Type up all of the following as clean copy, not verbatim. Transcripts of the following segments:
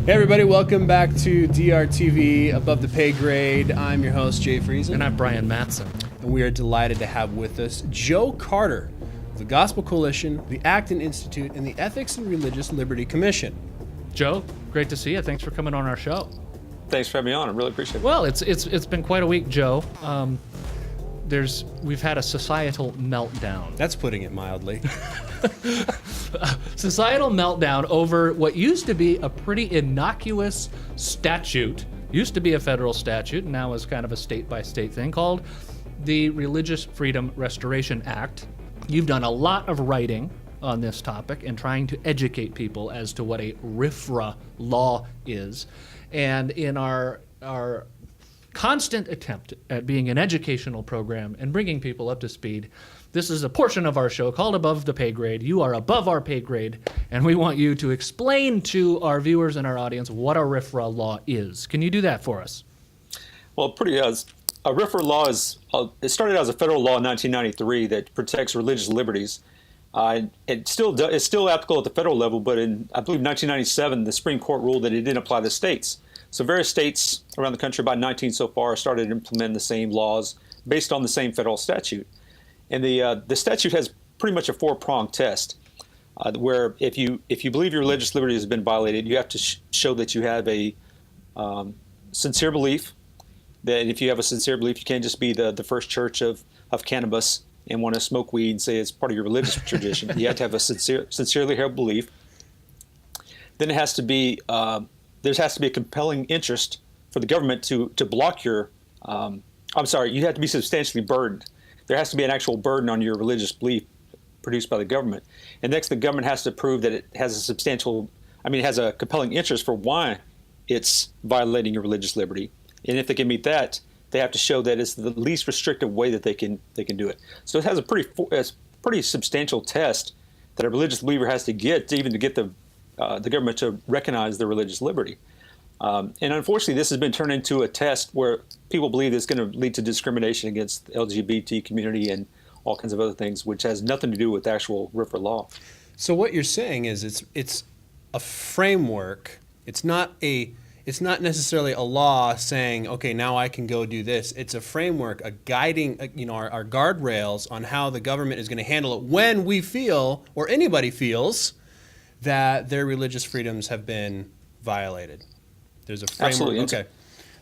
Hey everybody, welcome back to DRTV, Above the Paygrade. I'm your host, Jay Friesen. And I'm Brian Mattson. And we are delighted to have with us Joe Carter, of the Gospel Coalition, the Acton Institute, and the Ethics and Religious Liberty Commission. Joe, great to see you. Thanks for coming on our show. Thanks for having me on. I really appreciate it. Well, it's been quite a week, Joe. We've had a societal meltdown. That's putting it mildly. Societal meltdown over what used to be a pretty innocuous statute, used to be a federal statute, and now is kind of a state-by-state thing, called the Religious Freedom Restoration Act. You've done a lot of writing on this topic and trying to educate people as to what a RFRA law is. And in our constant attempt at being an educational program and bringing people up to speed, this is a portion of our show called Above the Paygrade. You are above our pay grade, and we want you to explain to our viewers and our audience what a RFRA law is. Can you do that for us? Well, a RFRA law it started as a federal law in 1993 that protects religious liberties. It's still applicable at the federal level, but in, I believe, 1997, the Supreme Court ruled that it didn't apply to states. So various states around the country, about 19 so far, started implementing the same laws based on the same federal statute. And the statute has pretty much a four-pronged test, where if you believe your religious liberty has been violated, you have to show that you have a sincere belief. That if you have a sincere belief, you can't just be the first church of cannabis and want to smoke weed and say it's part of your religious tradition. You have to have a sincerely held belief. Then there has to be a compelling interest for the government to block your. You have to be substantially burdened. There has to be an actual burden on your religious belief produced by the government. And next, the government has to prove that it has a compelling interest for why it's violating your religious liberty. And if they can meet that, they have to show that it's the least restrictive way that they can do it. So it has a pretty substantial test that a religious believer has to get the government to recognize their religious liberty. And unfortunately, this has been turned into a test where people believe it's going to lead to discrimination against the LGBT community and all kinds of other things, which has nothing to do with actual RFRA law. So what you're saying is it's a framework. It's not necessarily a law saying, okay, now I can go do this. It's a framework, a guiding, our guardrails on how the government is going to handle it when we feel, or anybody feels, that their religious freedoms have been violated. There's a framework. Absolutely. Okay,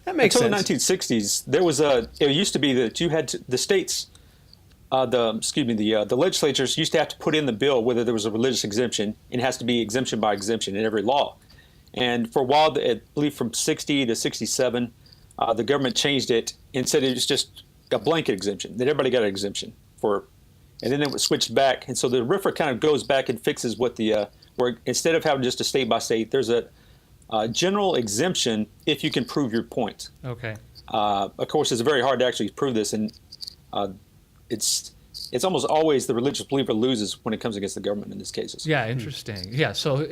that makes sense. Until the 1960s, it used to be that you had the states, the legislatures used to have to put in the bill whether there was a religious exemption, and it has to be exemption by exemption in every law. And for a while, I believe from 60 to 67, the government changed it and said it was just a blanket exemption, that everybody got an exemption for, and then it was switched back. And so the RFRA kind of goes back and fixes what where instead of having just a state by state, there's a general exemption if you can prove your point. Okay. Of course, it's very hard to actually prove this, and it's almost always the religious believer loses when it comes against the government in these cases. Yeah, interesting. Yeah, so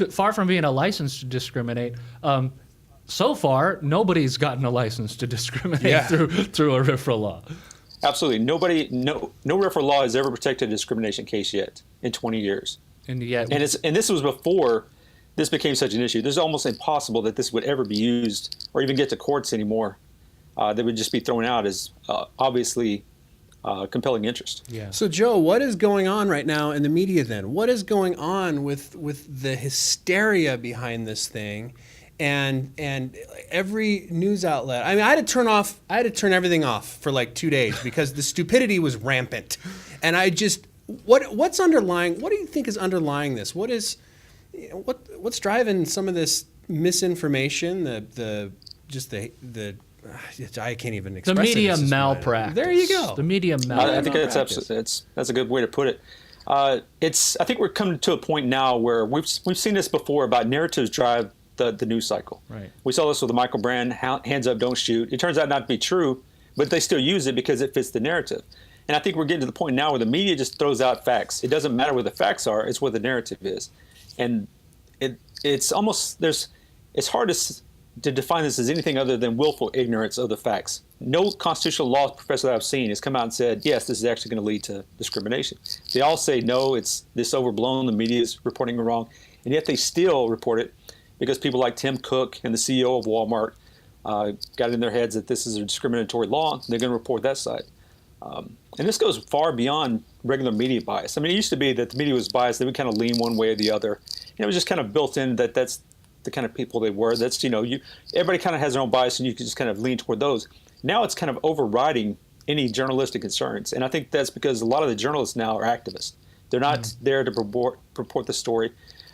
far from being a license to discriminate, so far nobody's gotten a license to discriminate through a RFRA law. Absolutely, no RFRA law has ever protected a discrimination case yet in 20 years. And this was before this became such an issue. It's almost impossible that this would ever be used or even get to courts anymore. They would just be thrown out as obviously compelling interest. Yeah. So, Joe, what is going on right now in the media then? What is going on with the hysteria behind this thing, and every news outlet? I mean, I had to turn everything off for like 2 days because the stupidity was rampant, and what's underlying? What do you think is underlying this? What's driving some of this misinformation? I can't even express the media it. malpractice. There you go. The media malpractice. I think that's a good way to put it. I think we're coming to a point now where we've seen this before about narratives drive the news cycle. Right. We saw this with the Michael Brand, hands up, don't shoot. It turns out not to be true, but they still use it because it fits the narrative. And I think we're getting to the point now where the media just throws out facts. It doesn't matter what the facts are; it's what the narrative is. And it's hard to define this as anything other than willful ignorance of the facts. No constitutional law professor that I've seen has come out and said, yes, this is actually going to lead to discrimination. They all say, no, it's this overblown, the media is reporting it wrong, and yet they still report it. because people like Tim Cook and the CEO of Walmart got it in their heads that this is a discriminatory law. They're going to report that side. And this goes far beyond regular media bias. I mean, it used to be that the media was biased. They would kind of lean one way or the other. And it was just kind of built in that that's the kind of people they were. That's, everybody kind of has their own bias, and you can just kind of lean toward those. Now it's kind of overriding any journalistic concerns. And I think that's because a lot of the journalists now are activists. They're not there to purport the story.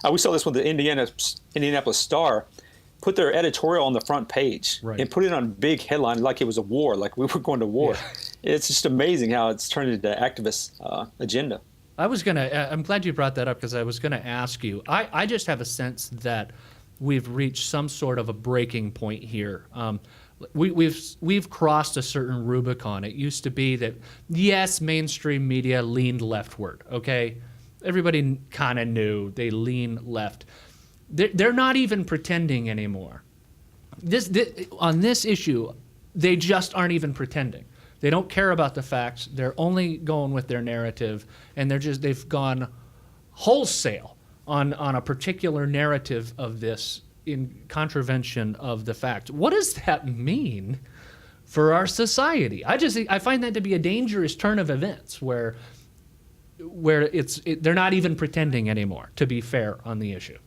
We saw this with the Indianapolis Star. Put their editorial on the front page and put it on a big headline like it was a war, like we were going to war. Yeah. It's just amazing how it's turned into activist agenda. I'm glad you brought that up, because I was going to ask you. I just have a sense that we've reached some sort of a breaking point here. We've crossed a certain Rubicon. It used to be that, yes, mainstream media leaned leftward, okay? Everybody kind of knew they lean left. They're not even pretending anymore. On this issue, they just aren't even pretending. They don't care about the facts. They're only going with their narrative, and they've gone wholesale on a particular narrative of this in contravention of the facts. What does that mean for our society? I find that to be a dangerous turn of events where they're not even pretending anymore, to be fair on the issue.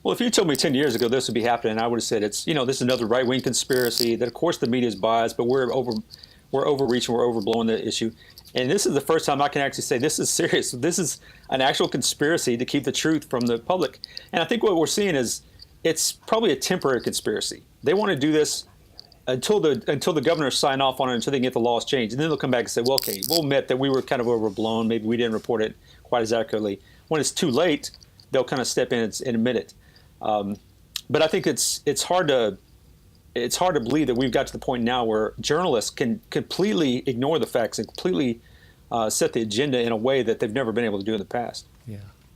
Well, if you told me 10 years ago this would be happening, I would have said this is another right-wing conspiracy, that of course the media is biased, but we're overreaching, we're overblowing the issue. And this is the first time I can actually say this is serious. This is an actual conspiracy to keep the truth from the public. And I think what we're seeing is it's probably a temporary conspiracy. They want to do this until the governors sign off on it, until they can get the laws changed. And then they'll come back and say, well, okay, we'll admit that we were kind of overblown. Maybe we didn't report it quite as accurately. When it's too late, they'll kind of step in and admit it. But I think it's hard to believe that we've got to the point now where journalists can completely ignore the facts and completely set the agenda in a way that they've never been able to do in the past.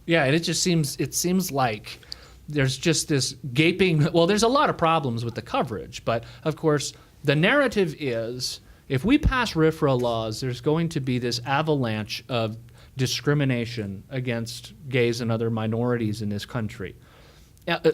Yeah, and it seems like there's just this gaping. Well, there's a lot of problems with the coverage, but of course the narrative is if we pass RFRA laws, there's going to be this avalanche of discrimination against gays and other minorities in this country.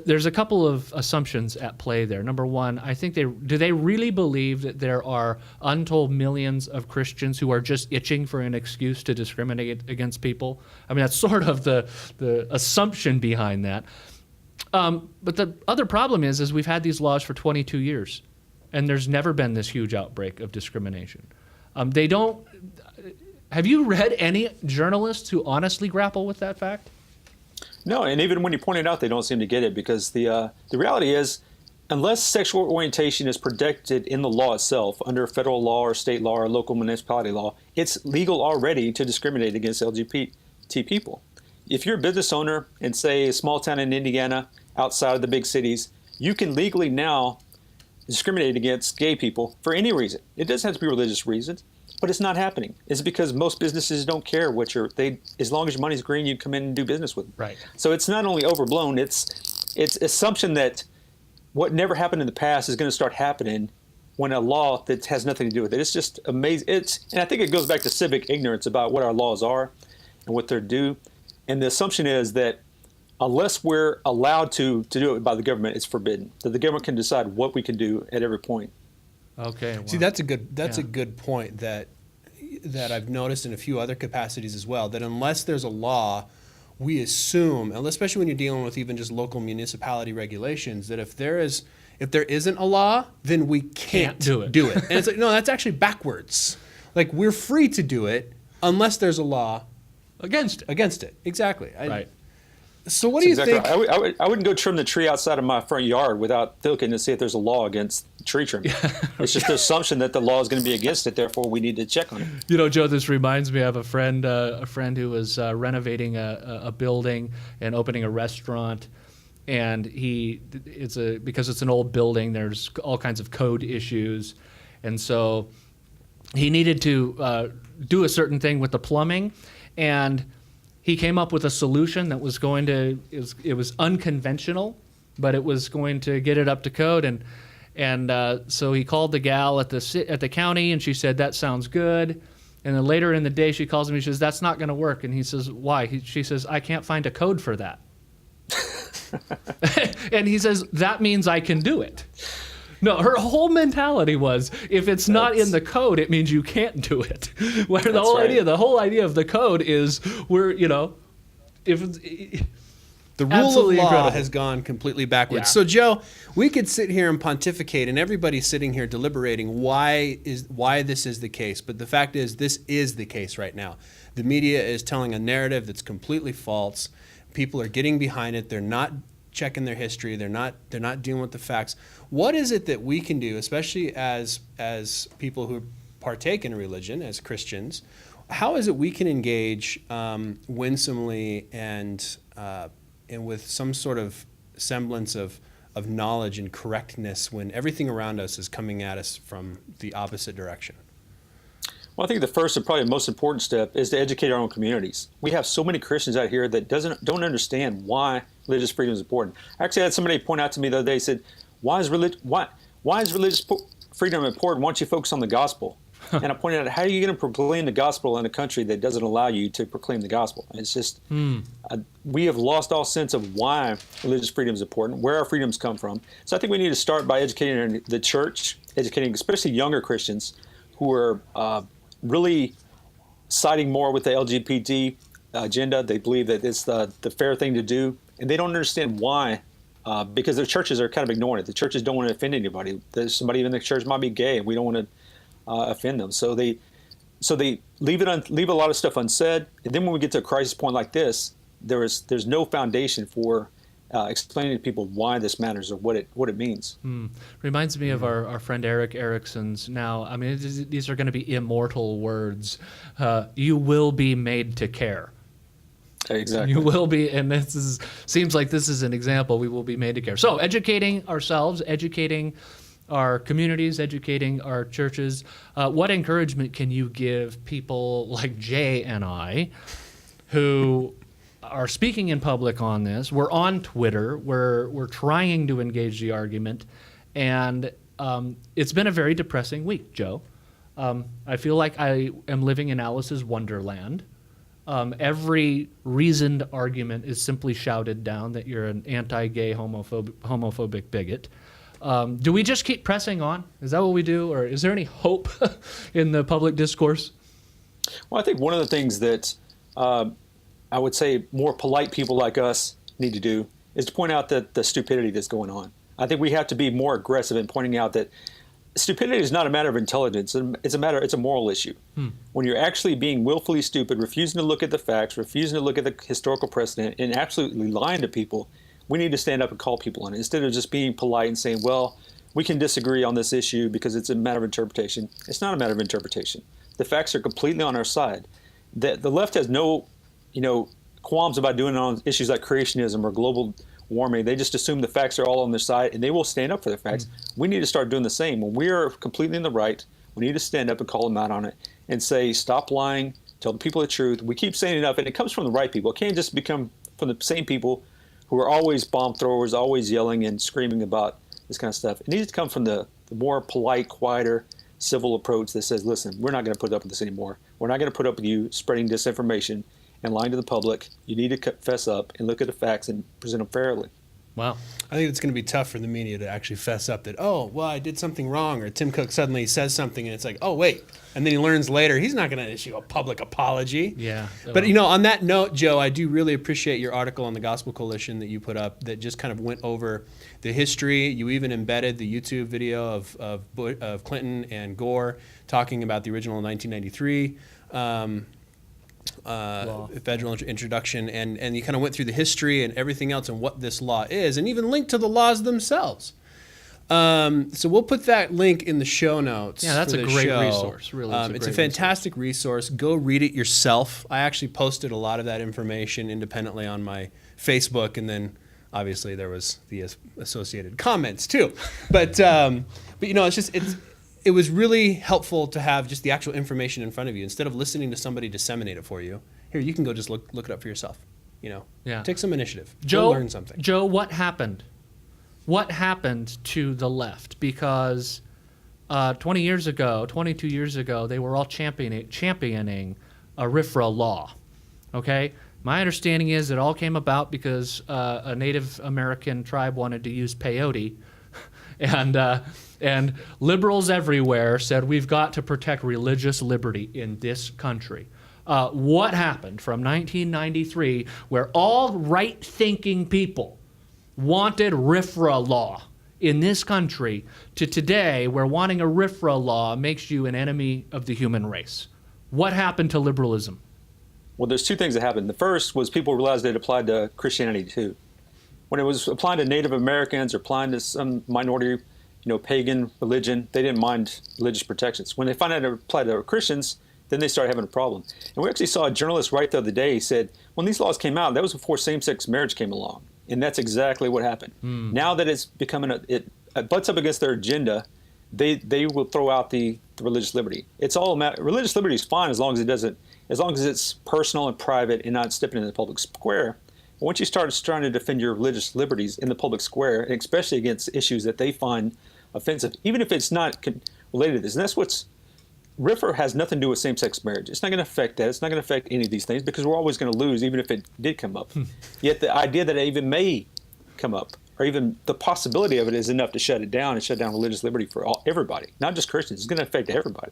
There's a couple of assumptions at play there. Number one, I think do they really believe that there are untold millions of Christians who are just itching for an excuse to discriminate against people? I mean, that's sort of the assumption behind that. But the other problem is we've had these laws for 22 years, and there's never been this huge outbreak of discrimination. Have you read any journalists who honestly grapple with that fact? No, and even when you point it out, they don't seem to get it, because the reality is, unless sexual orientation is protected in the law itself, under federal law or state law or local municipality law, it's legal already to discriminate against LGBT people. If you're a business owner in, say, a small town in Indiana, outside of the big cities, you can legally now discriminate against gay people for any reason. It doesn't have to be religious reasons. But it's not happening. It's because most businesses don't care as long as your money's green, you come in and do business with them. Right. So it's not only overblown, it's assumption that what never happened in the past is going to start happening when a law that has nothing to do with it. It's just amazing. And I think it goes back to civic ignorance about what our laws are and what they're due. And the assumption is that unless we're allowed to do it by the government, it's forbidden. That the government can decide what we can do at every point. Okay. Wow. See, that's a good point that I've noticed in a few other capacities as well, that unless there's a law, we assume, and especially when you're dealing with even just local municipality regulations, that if there isn't a law, then we can't do it. And it's like, no, that's actually backwards. Like, we're free to do it unless there's a law against it. Exactly. Right. So what do you think? Right. I wouldn't go trim the tree outside of my front yard without looking to see if there's a law against tree trimming. It's just the assumption that the law is going to be against it, therefore we need to check on it. You know, Joe, this reminds me of a friend who was renovating a building and opening a restaurant, and because it's an old building, there's all kinds of code issues, and so he needed to do a certain thing with the plumbing, and he came up with a solution that was it was unconventional, but it was going to get it up to code. And so he called the gal at the county, and she said, that sounds good. And then later in the day, she calls him, and she says, that's not going to work. And he says, why? She says, I can't find a code for that. And he says, that means I can do it. No, her whole mentality was, if it's not in the code, it means you can't do it. Where the whole idea of the code is, if the rule of absolutely law incredible. has gone completely backwards. Yeah. So, Joe, we could sit here and pontificate, and everybody's sitting here deliberating why this is the case. But the fact is, this is the case right now. The media is telling a narrative that's completely false. People are getting behind it. They're not checking their history. They're not dealing with the facts. What is it that we can do, especially as people who partake in religion, as Christians? How is it we can engage winsomely and with some sort of semblance of knowledge and correctness when everything around us is coming at us from the opposite direction? Well, I think the first and probably the most important step is to educate our own communities. We have so many Christians out here that don't understand why religious freedom is important. I actually had somebody point out to me the other day, said, why is religious freedom important? Why don't you focus on the gospel? And I pointed out, how are you going to proclaim the gospel in a country that doesn't allow you to proclaim the gospel? And it's just, we have lost all sense of why religious freedom is important, where our freedoms come from. So I think we need to start by educating the church, educating especially younger Christians who are really siding more with the LGBT agenda. They believe that it's the fair thing to do, and they don't understand why, because their churches are kind of ignoring it. The churches don't want to offend anybody. There's somebody in the church might be gay, and we don't want to offend them. So they leave a lot of stuff unsaid, and then when we get to a crisis point like this, there's no foundation for explaining to people why this matters or what it means. Reminds me of our friend Eric Erickson's. Now, I mean, these are going to be immortal words. You will be made to care. Exactly. You will be, and seems like this is an example. We will be made to care. So, educating ourselves, educating our communities, educating our churches. What encouragement can you give people like Jay and I, who are speaking in public on this? We're on Twitter. We're trying to engage the argument, and it's been a very depressing week, Joe. I feel like I am living in Alice's Wonderland. Every reasoned argument is simply shouted down that you're an anti-gay, homophobic bigot. Do we just keep pressing on? Is that what we do? Or is there any hope in the public discourse? Well, I think one of the things that I would say more polite people like us need to do is to point out that the stupidity that's going on. I think we have to be more aggressive in pointing out that stupidity is not a matter of intelligence. It's a moral issue. When you're actually being willfully stupid, refusing to look at the facts, refusing to look at the historical precedent, and absolutely lying to people, we need to stand up and call people on it instead of just being polite and saying, well, we can disagree on this issue because it's a matter of interpretation. It's not a matter of interpretation. The facts are completely on our side. The left has no qualms about doing it on issues like creationism or global warming. They just assume the facts are all on their side, and they will stand up for their facts. We need to start doing the same. When we are completely in the right, we need to stand up and call them out on it and say, stop lying, tell the people the truth. We keep saying enough, and it comes from the right people. It can't just become from the same people who are always bomb throwers, always yelling and screaming about this kind of stuff. It needs to come from the more polite, quieter, civil approach that says, listen, we're not going to put up with this anymore. We're not going to put up with you spreading disinformation and lying to the public. You need to fess up and look at the facts and present them fairly. Wow. I think it's going to be tough for the media to actually fess up that, oh, well, I did something wrong, or Tim Cook suddenly says something and it's like, oh, wait. And then he learns later he's not going to issue a public apology. Yeah. But, on that note, Joe, I do really appreciate your article on the Gospel Coalition that you put up that just kind of went over the history. You even embedded the YouTube video of Clinton and Gore talking about the original 1993 federal introduction, and you kind of went through the history and everything else and what this law is, and even linked to the laws themselves. So we'll put that link in the show notes. Yeah, that's for a the great show. resource. Really, it's a fantastic resource. Go read it yourself. I actually posted a lot of that information independently on my Facebook, and then obviously there was the associated comments too. But it was really helpful to have just the actual information in front of you instead of listening to somebody disseminate it for you. Here, you can go just look it up for yourself. Yeah. Take some initiative. Joe, go learn something. Joe, what happened? What happened to the left? Because 22 years ago, they were all championing a RFRA law. Okay? My understanding is it all came about because a Native American tribe wanted to use peyote, and liberals everywhere said we've got to protect religious liberty in this country. What happened from 1993, where all right-thinking people wanted RFRA law in this country, to today, where wanting a RFRA law makes you an enemy of the human race? What happened to liberalism? Well, there's two things that happened. The first was people realized it applied to Christianity too. When it was applying to Native Americans or applying to some minority, pagan religion, they didn't mind religious protections. When they found out it applied to Christians, then they started having a problem. And we actually saw a journalist write the other day, he said, when these laws came out, that was before same-sex marriage came along. And that's exactly what happened. Now that it's becoming, it butts up against their agenda, they will throw out the religious liberty. It's all religious liberty is fine as long as it's personal and private and not stepping into the public square. But once you start trying to defend your religious liberties in the public square, and especially against issues that they find offensive, even if it's not related to this, and that's what's RFRA has nothing to do with same-sex marriage. It's not going to affect that. It's not going to affect any of these things because we're always going to lose, even if it did come up. Yet the idea that it even may come up, or even the possibility of it, is enough to shut it down and shut down religious liberty for everybody, not just Christians. It's going to affect everybody.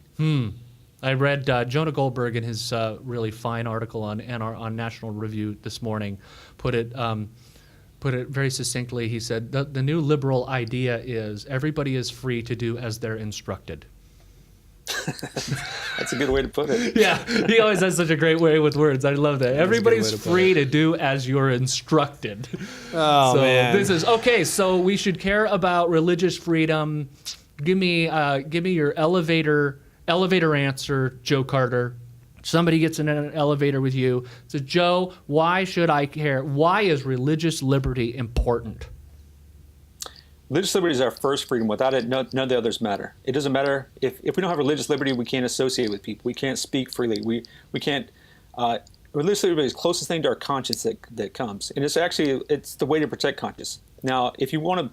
I read Jonah Goldberg in his really fine article on National Review this morning put it very succinctly. He said the new liberal idea is everybody is free to do as they're instructed. That's a good way to put it. Yeah, he always has such a great way with words. I love that. Everybody's free to do as you're instructed. Oh, man. This is okay. So we should care about religious freedom. Give me your elevator answer, Joe Carter. Somebody gets in an elevator with you. Says, Joe, why should I care? Why is religious liberty important? Religious liberty is our first freedom. Without it, none of the others matter. It doesn't matter if we don't have religious liberty, we can't associate with people. We can't speak freely. We can't. Religious liberty is the closest thing to our conscience that comes, and it's the way to protect conscience. Now, if you want to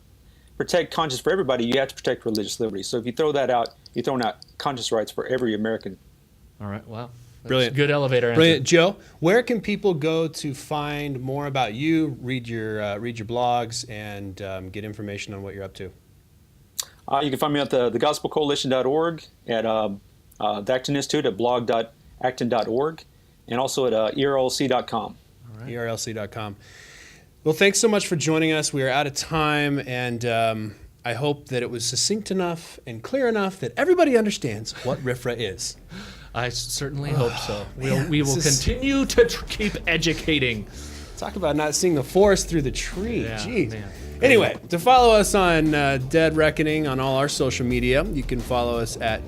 protect conscience for everybody, you have to protect religious liberty. So if you throw that out, you're throwing out conscience rights for every American. All right. Wow. That's Brilliant. Good elevator answer. Brilliant. Joe, where can people go to find more about you, read your blogs, and get information on what you're up to? You can find me at the gospelcoalition.org, at the Acton Institute at blog.acton.org, and also at erlc.com. All right. erlc.com. Well, thanks so much for joining us. We are out of time, and I hope that it was succinct enough and clear enough that everybody understands what RFRA is. I certainly hope so. Man, we will continue to keep educating. Talk about not seeing the forest through the tree. Yeah, Jeez. man. Anyway, to follow us on Dead Reckoning on all our social media, you can follow us at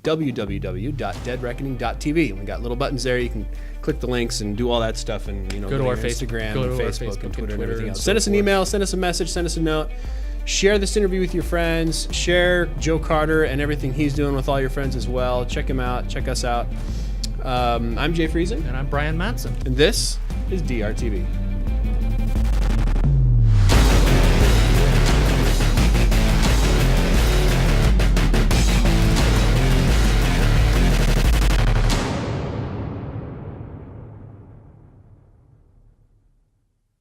www.deadreckoning.tv. We got little buttons there. You can click the links and do all that stuff, and go to our Instagram, go to and our Facebook, and Twitter, and everything else. so Send us an forth. email, send us a message, send us a note. Share this interview with your friends. Share Joe Carter and everything he's doing with all your friends as well. Check him out. Check us out. I'm Jay Friesen. And I'm Brian Madsen. And this is DRTV.